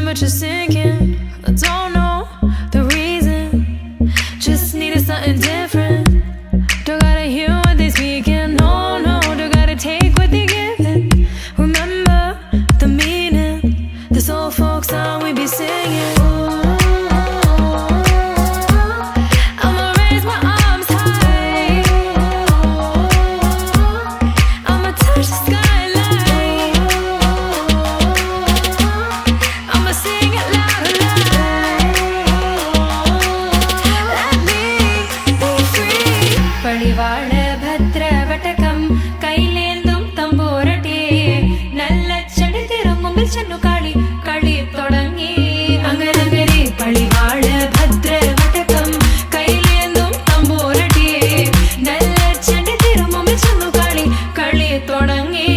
but you're sinking. I don't know the reason, just needed something different. Don't gotta hear what they speaking, no, no, don't gotta take what they giving. Remember the meaning, this old folk song we be singing. I'ma raise my arms high, I'ma touch the skyline, I'ma sing it loud and loud. Let me be free. പടിവാള ഭദ്രവടകം കൈലേന്തും തമ്പൂരട്ടി നല്ല ചെടി തിരുമുമ്പിൽ ചെന്നു കളി കളി തുടങ്ങി അങ്ങനെ പടിവാള ഭദ്രവടകം കൈലേന്തും തമ്പൂരട്ടി നല്ല ചെടി തിരുമുമ്പിൽ ചെന്നു കളി കളി തുടങ്ങി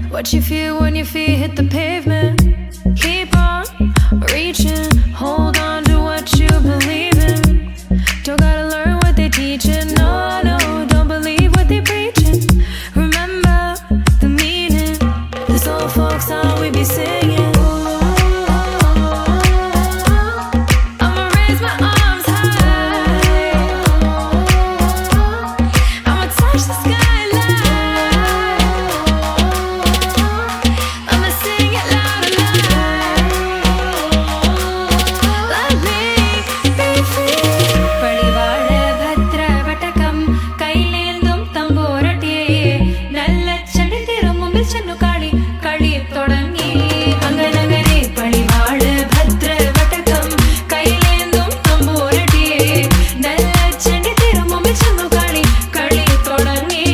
What you feel when your feet hit the pavement. Keep on reaching, hold on to what you believe in. Don't gotta learn what they teaching, no, no, don't believe what they preaching. Remember the meaning, this old folk song we be singing. I'ma raise my arms high, I'ma touch the skyline, I'ma sing it loud and loud. Let me be free. പടിവാള ഭദ്രവടകം കൈലേന്തും തമ്പൂരട്ടി നല്ല ചെടി തിരുമുമ്പിൽ ചെന്നു കളി കളി തുടങ്ങി അങ്ങനെ പടിവാള ഭദ്രവടകം കൈലേന്തും തമ്പൂരട്ടി നല്ല ചെടി തിരുമുമ്പിൽ ചെന്നു കളി കളി തുടങ്ങി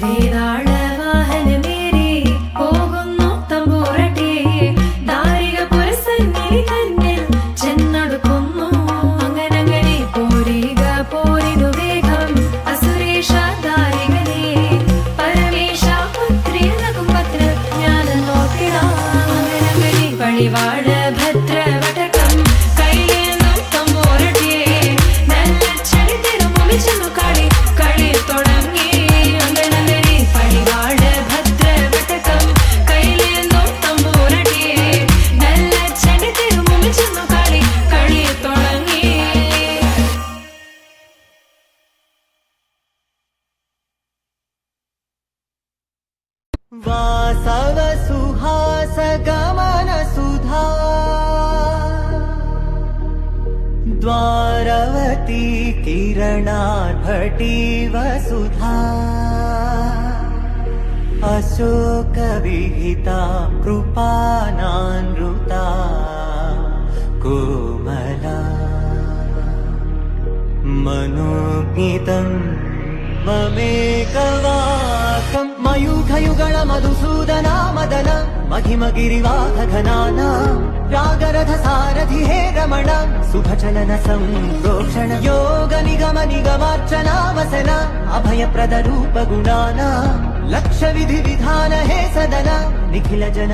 വേതാള വാഹനമേറി പോകുന്നു തമ്പൂരട്ടി ദാരിക പുരസന്നിധി തന്നിൽ ചെന്നടുക്കുന്നു അങ്ങനെ പോരിക പോരിനു വേഗം അസുരേഷ ദാരികനെ പരമേശ പുത്രിയനകും പത്രജ്ഞാനം നോക്കിടാം അങ്ങനെ പടിവാള ഭദ്രവടകം കൈലേന്തും തമ്പൂരട്ടി നല്ല ചെടി തിരുമുമ്പിൽ ചെന്നു കളി കളി തുടങ്ങി അങ്ങനെ പടിവാള ഭദ്രവടകം കൈലേന്തും തമ്പൂരട്ടി നല്ല ചെടി തിരുമുമ്പിൽ ചെന്നു കളി കളി തുടങ്ങി वासव सुहास गमन सुधा द्वारवती किरणार्भटी वसुधा अशोक विहिता कृपानानृता कोमला मनोज्ञितं ममेकवाकं मयूखयुगल मधुसूदना मदन महिमगिरिवाहघनाना रागरथ सारथि हे रमण शुभचलन संप्रोक्षण योग निगम निगमार्चना वसन अभयप्रद रूप गुणाना लक्ष्य विधि विधान हे सदन निखिल जन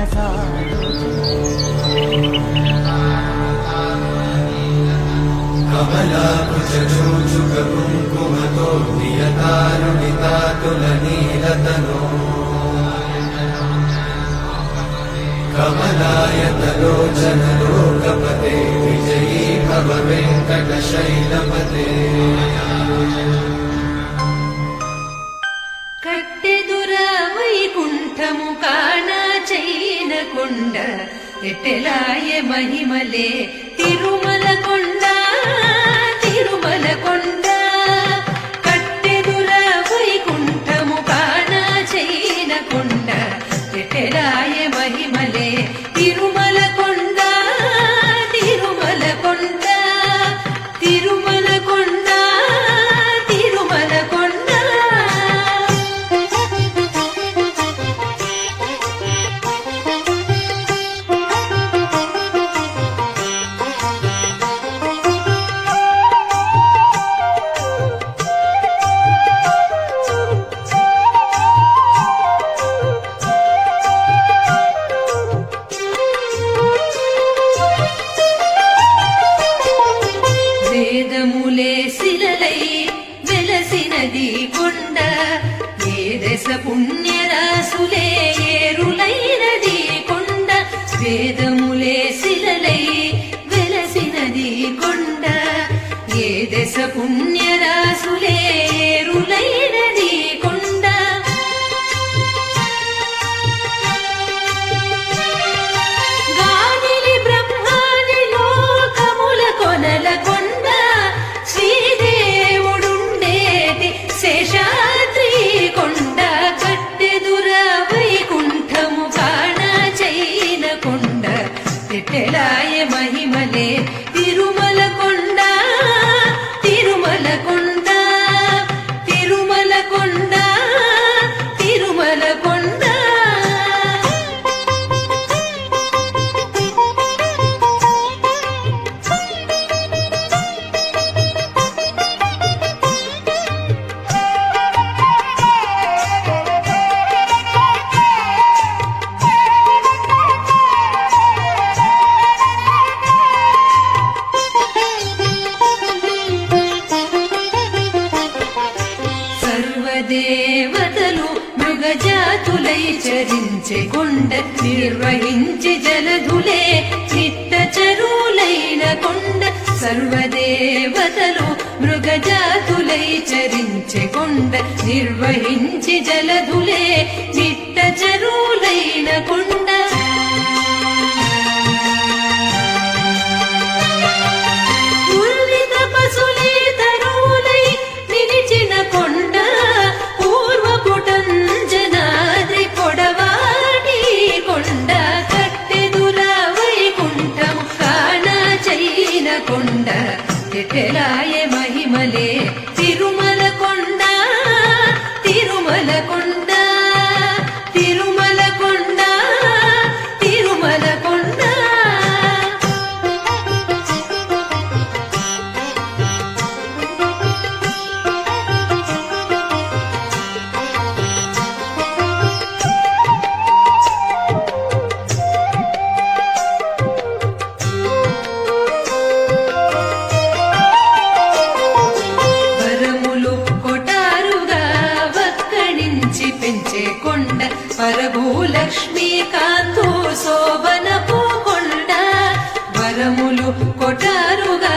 कमलाकुचूचुक कुङ्कुमतो नियतारुणितातुलनीलतनो लोचनलोकपते विजयी भव वेङ्कटशैलपते కట్టెదుర వైకుంఠము కానా చైన కొండ ఎట్టెలాయ మహిమలే తిరుమల కొండ తిరుమల కొండ కట్టెదుర వైకుంఠము కానా చైన కొండ ఎట్టెలాయ మహిమలే తిరుమల కొండ తిరుమల కొండ తిరుమల కొండ తిరుమల కొండ వేదములే శిలలై వెలసినది కొండ ఏ దశ పుణ్యరాసులే ఏరులైనది కొండ వేదములే శిలలై వెలసినది కొండ ఏ దశ పుణ్యరాసులే ఏరులైనది కొండ గాలిలి బ్రహ్మాది లోకముల కొనల కొండ శ్రీదేవుడుండేటి శేషాద్రి కొండ కట్టెదుర వైకుంఠము కాణ చైన కొండ ఎట్టెలాయ మహిమలే తిరుమల కొండ తిరుమల కొండ తిరుమల కొండ తిరుమల కొండ సర్వదేవతలు మృగజాతులై చరించే కొండ నిర్వహించి జలధులే చిట్ట చరులైన కొండ సర్వదేవతలు మృగజాతులై చరించే కొండ నిర్వహించి జలధులే చిట్ట చరులైన కొండ పూర్విత పశులే తరువులై నిలిచిన కొండ పూర్వపుటంజనాద్రి పొడవాటి కొండ కట్టెదుర వైకుంఠం కాణ చైన కొండ ఎట్టెలాయ మహిమలే తిరుమల కొండ తిరుమల కొండ తిరుమల కొండ తిరుమల కొండ వరములు కొటారుగా వక్కడించి పెంచే కొండ పరభూలక్ష్మీకాంతో శోభనపు కొండ వరములు కొటారుగా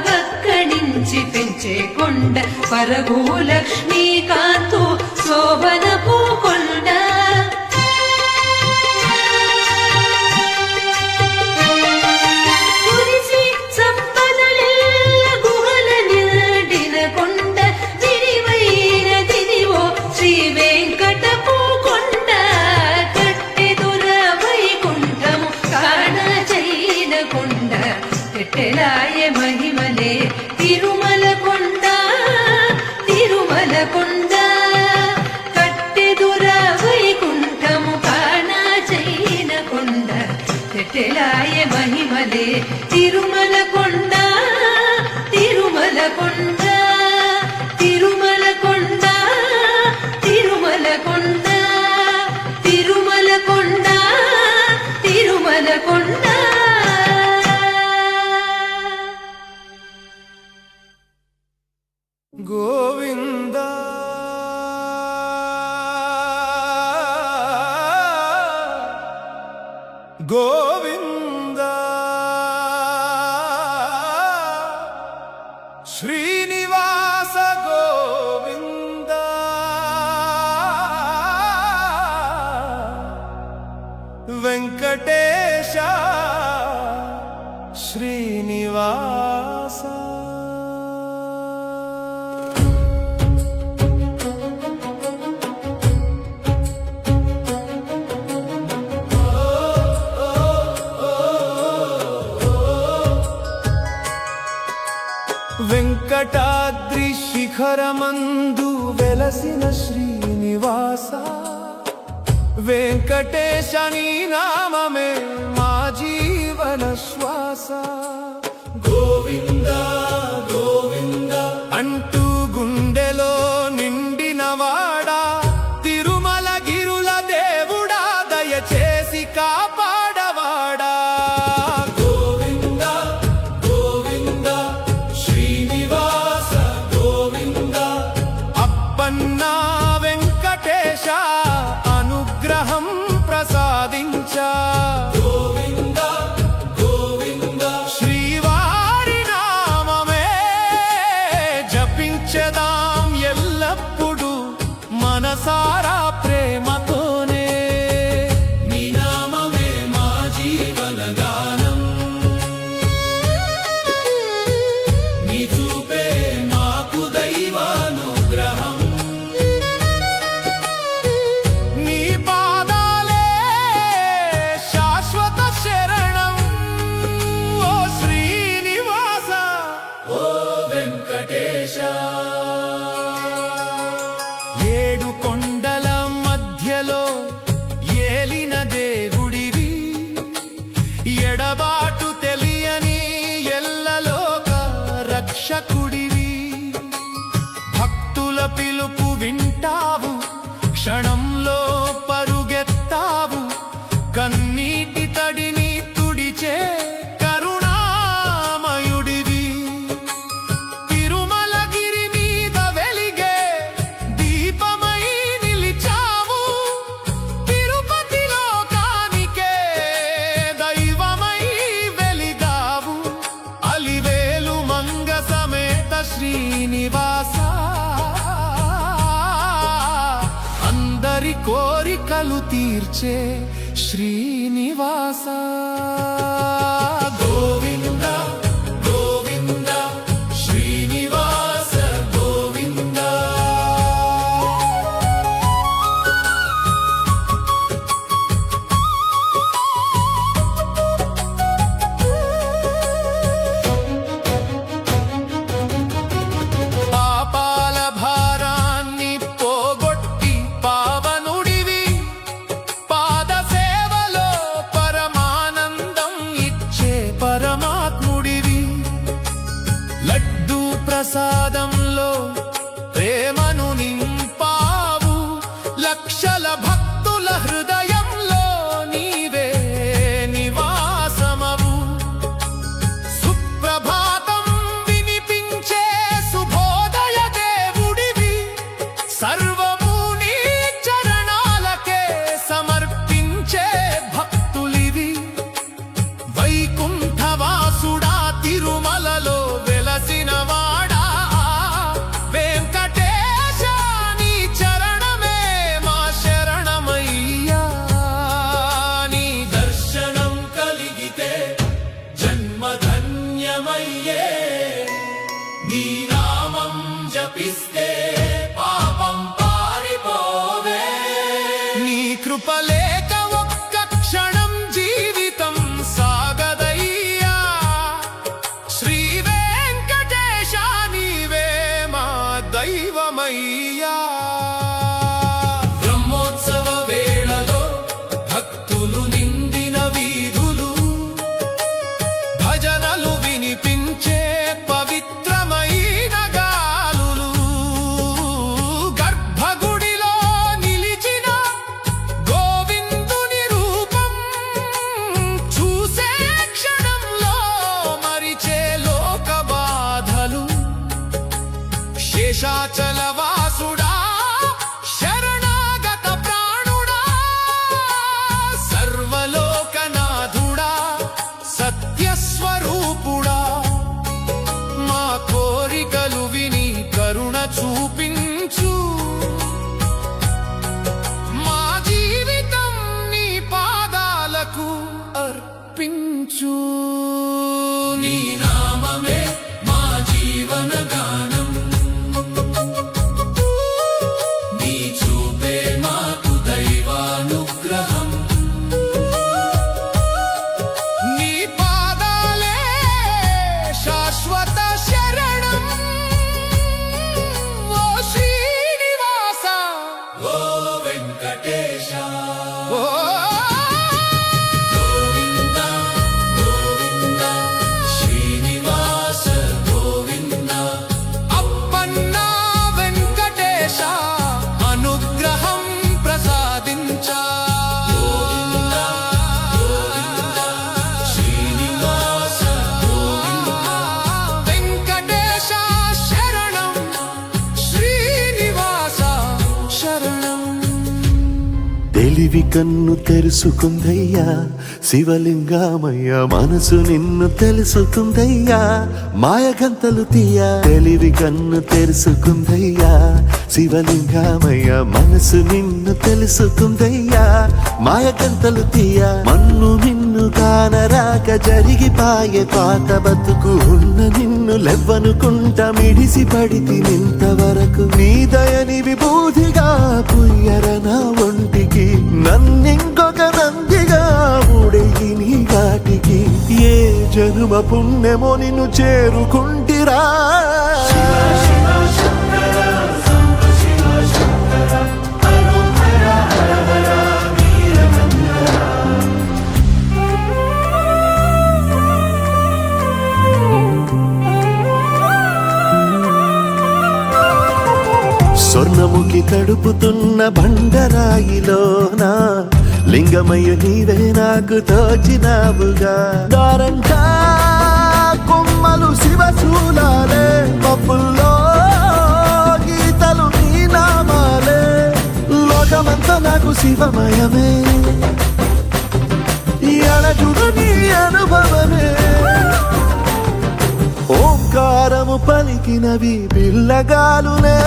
వక్కడించి పెంచే కొండ పరభూలక్ష్మీకాంతో శోభనపు కొండ కురిసి సంపదలెల్ల గుహల నిండిన కొండ విరివైనదిదివో శ్రీ వెంకటపు కొండ కట్టెదుర వైకుంఠము కాణ చైన కొండ ఎట్టెలాయ మహిమలే తిరుమల కొండ తిరుమల కొండ కట్టెదుర వైకుంఠము కాణ చైన కొండ ఎట్టెలాయ మహిమలే తిరుమల కొండ తిరుమల కొండ తిరుమల కొండ తిరుమల కొండ తిరుమల కొండ తిరుమల కొండ గోవింద గోవింద శ్రీనివాస గోవింద వెంకటేశ శ్రీనివాస వెంకటాద్రి శిఖరమందు వెలసిన శ్రీనివాస వెంకటేశని నామమే మా జీవన శ్వాస గోవింద గోవింద అంటూ గుండెలో నిండినవాడా తిరుమల గిరుల దేవుడా దయచేసి కాపాడవాడా అప్పన్నా వెంకటేశ అనుగ్రహం ప్రసాదించా గోవింద గోవింద శ్రీవారి నామమే జపించదాం ఎల్లప్పుడు మనసారా ప్రేమతోనే నీ నామమే మా జీవన గానం నీ చూపే మాకు దైవానుగ్రహం నీ పాదాలే శాశ్వత శరణం ఓ శ్రీనివాస ఓ వెంకటేశ ఏడు కొండల మధ్యలో ఏలిన దేవుడివి ఎడబాటు తెలియని ఎల్లలోక రక్షకుడివి భక్తుల పిలుపు వింటావు క్షణంలో పరుగెత్తావు కన్నీటి తడిని తుడిచే కరుణామయుడివి తిరుమలగిరి మీద వెలిగే దీపమై నిలిచావు తిరుపతి లోకానికే దైవమై వెలిగావు అలివేలు మంగ సమేత శ్రీనివాస అందరి కోరికలు తీర్చే శ్రీనివాస గోవింద గోవింద శ్రీనివాస గోవింద పాపాల భారాన్ని పోగొట్టి పావనుడివి పాద సేవలో పరమానందం తెలివి కన్ను తెరుసుకుందయ్యా శివలింగమయ్య మనసు నిన్ను తెలుసుకుందయ్యా మాయగంతలు తీయ తెలివి కన్ను తెరుసుకుందయ్యా శివలింగమయ్య మనసు నిన్ను తెలుసుకుందయ్యా మాయగంతలు తీయ మన్ను నిన్ను కానరాక జరిగిపాయే పాత బతుకు ఉన్న నిన్ను లెవ్వనుకుంట మిడిసి పడితి నింతవరకు నీ దయని విభూతిగా పుయ్యర నా ఒంటికి నన్నింకొక నందిగా ఊడేయి నీ ఘాటికి ఏ జనుమ పుణ్యమో నిన్ను చేరుకుంటిరా స్వర్ణముఖి తడుపుతున్న బండరాయిలోనా లింగమయ్య నీవే నాకు తోచినావుగా దారంటా కొమ్మలు శివశూలాలే పప్పుల్లో గీతలు నీ నామాలే లోకమంతా నాకు శివమయమే ఈ అణజుడు నీ అనుభవమే ఓంకారము పలికినవి పిల్లగాలునే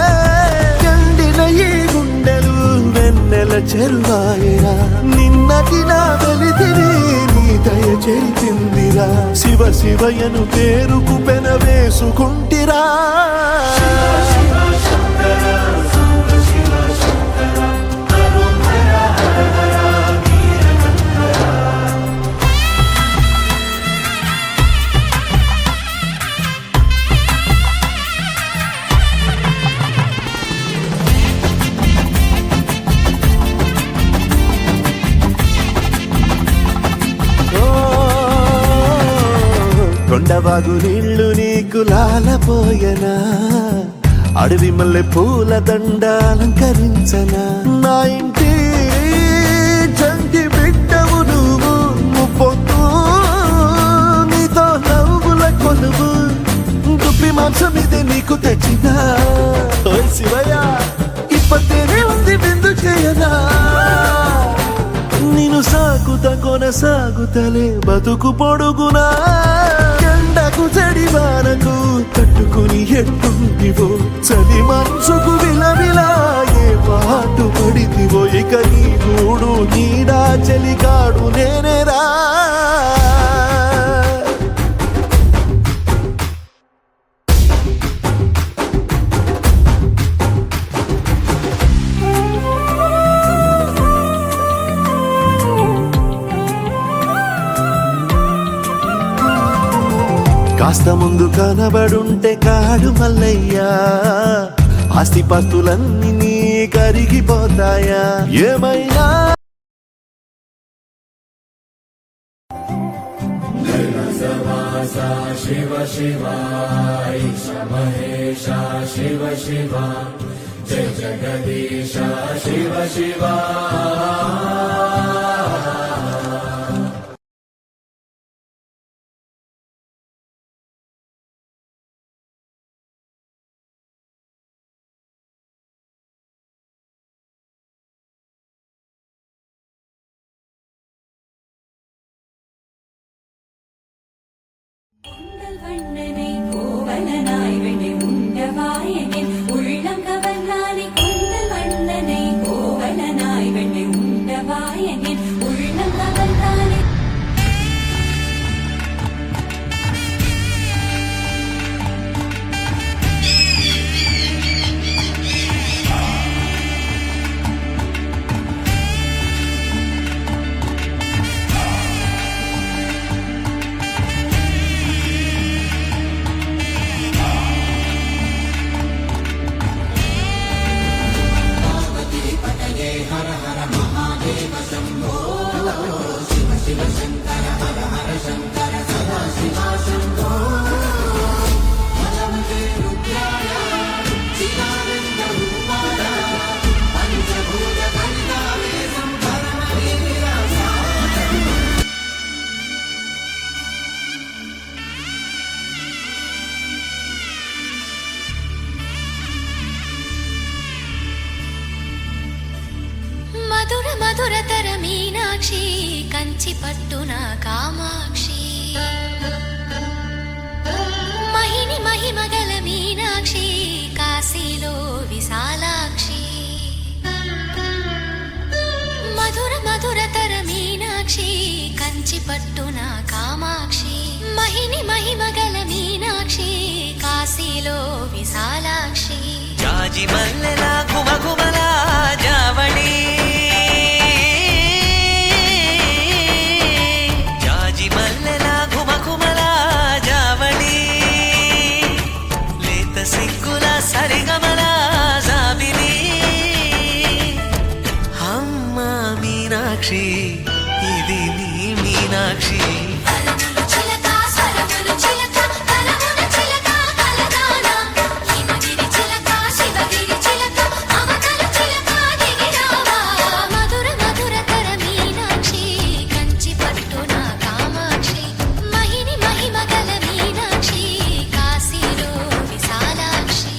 ఎండిన ఈ గుండెలు వెన్నెల చెరువాయరా నిన్నటి నా వెలితిని నీ దయ చెరిపిందిరా శివ శివయను పేరుకు పెన వేసుకుంటిరా కొండవాగు నీళ్లు నీకు లాలపోయనా అడవి మల్లె పూల దండ అలంకరించనా నా ఇంటి చంటి బిడ్డవు నువ్వు ముప్పొద్దు నీతో నవ్వుల కొలువు దుప్పి మాంసం ఇదే నీకు తెచ్చినా ఓ శివయ్య ఇప్పటినే ఉంది బిందు చేయనా నిన్ను సాగుత కొనసాగుతలే బతుకు పొడుగునా ఎండకు చెడివానకు తట్టుకుని ఎట్టుంటివో చలి మనసుకు విలవిలా ఏ పాటు పడితివో ఇక నీ గూడు నీడా చెలికాడు నేనేరా కాస్త ముందు కనబడుంటే కాడు మల్లయ్యా ఆస్తిపాస్తులన్నీ నీ కరిగిపోతాయా ఏమైనా శివ శివ ఈశ మహేశ శివ శివ జయ జగదీశ శివ శివ வண்ணனை கோவலனாய் வெண்ணை உண்டவாயனின் உள்ளம் கவர்ந்தானே கொண்டல் வண்ணனை கோவலனாய் வெண்ணை உண்டவாயனின் உள்ளம் கவர்ந்தானே హర హర మహాదేవ శంభో మధురతర మీనాక్షి కంచి పట్టున కామాక్షి మహిని మహిమగల మీనాక్షి కాశీలో విశాలాక్షి మధుర మధురతర మీనాక్షి కంచి పట్టున కామాక్షి మహిని మహిమగల మీనాక్షి కాశీలో విశాలాక్షి జాజి మల్లెలా గుమగుమలా జావళి జాజి మల్లెలా గుమగుమలా జావళి లేత సిగ్గుల సరిగమల జాబిలి అమ్మ మీనాక్షి ఇది నీ మీనాక్షి కలములు చిలక స్వరములు చిలక కలమున చిలక కలదాన హిమగిరి చిలక శివగిరి చిలక మమతలు చిలక దిగిరావా మధుర మధురతర మీనాక్షి కంచి పట్టున కామాక్షి మహిని మహిమగల మీనాక్షి కాశీలో విశాలాక్షి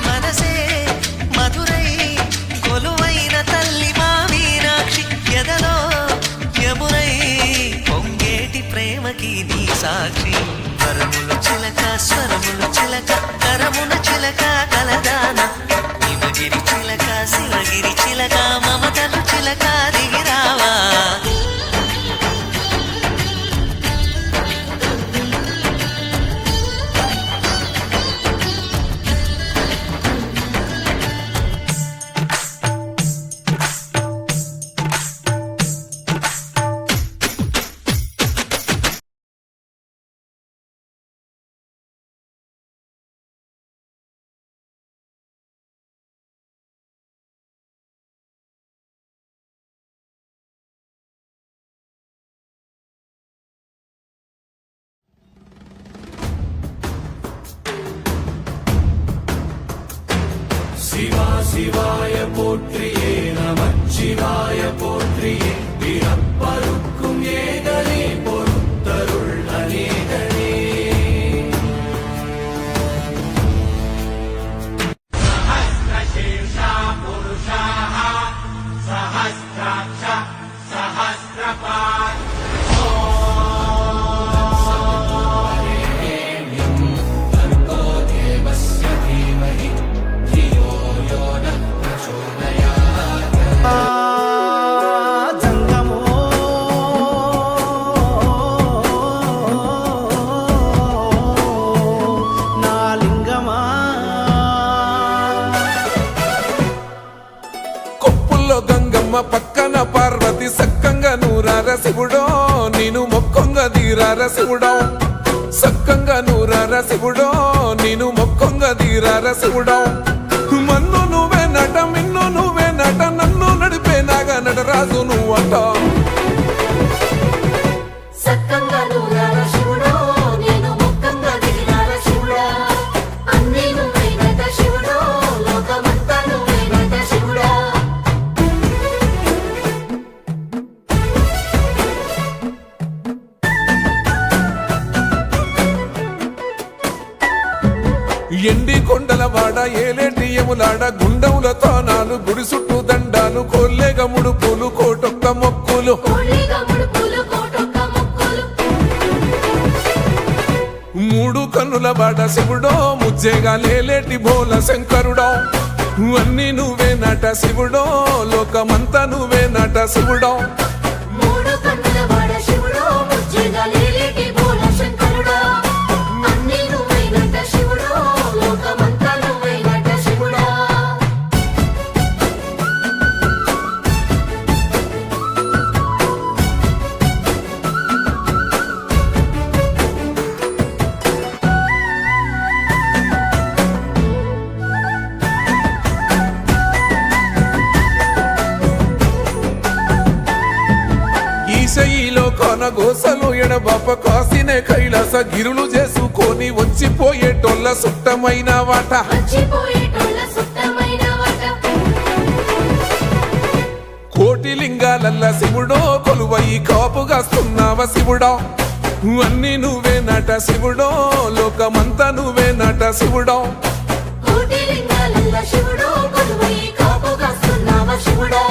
మనసే మధురై కొలువైన తల్లి మా మీనాక్షి ఎదలో యమునై పొంగేటి ప్రేమకి నీ సాక్షి వరములు చిలక స్వరములు చిలక కరమున చిలక కలదాన హిమగిరి చిలక శివగిరి చిలక మమతలు చిలక దిగిరావా சிவா சிவாய போற்றியே நமச்சிவாய போற்றியே பிறப்பருக்கும் ஏகனே பொறுத்தருள் அநேகனே சஹஸ்ரசீர்ஷா புருஷாः சஹஸ்ராட்ச சஹஸ்ரபாத் జంగమో నా లింగమా కొప్పుల్లో గంగమ్మ పక్కన పార్వతి సక్కంగా నూరార శివుడో నేను మొక్కంగా తీరార శివుడో సక్కంగా నూరార శివుడో నేను మొక్కంగా తీరార శివుడో మన్ను నువ్వే నట మిన్ను నువ్వే నట నన్ను నడిపే నాగా నటరాజు నువ్వట సక్కంగా నూరాల శివుడో నేను ముక్కంగా దిగినాల శివుడా అన్నీ నువ్వైనట శివుడో లోకమంతా నువ్వైనట శివుడా ఎండి కొండల వాడ ఏలేటి యములాడ గుండములతో నాలు గుడి చుట్టూ దండాలు కోల్లేగ ముడుపులు కోటొక్క మొక్కులు కోళ్ళిగా ముడుపులు కోటొక్క ముక్కులు మూడు కన్నుల ముద్దులబాడ శివుడో ముజ్జేగా లేలేటి భోల శంకరుడో అన్నీ నువ్వే నట శివుడో లోకమంతా నువ్వే నట శివుడో మూడు కన్నుల వాడ శివుడో ముజ్జేగా లేలేటి భోల శంకరుడో అన్నీ నువ్వైనట శివుడో లోకమంతా నువ్వైనట శివుడో ఈశయిలో కొనగోసలు ఎడబాప కాసినే కైలాస గిరులు చేసుకొని వచ్చిపోయేటోళ్ళ సుట్టమైన వాట మర్చిపోయేటోళ్ళ సుత్తమైన వాట కోటి లింగాలల్ల శివుడో కొలువయి కాపుగాస్తున్నావ శివుడో అన్నీ నువ్వే నట శివుడో లోకమంతా నువ్వే నట శివుడో కోటి లింగాలల్ల శివుడో కొలువై కాపుగాస్తున్నావ శివుడో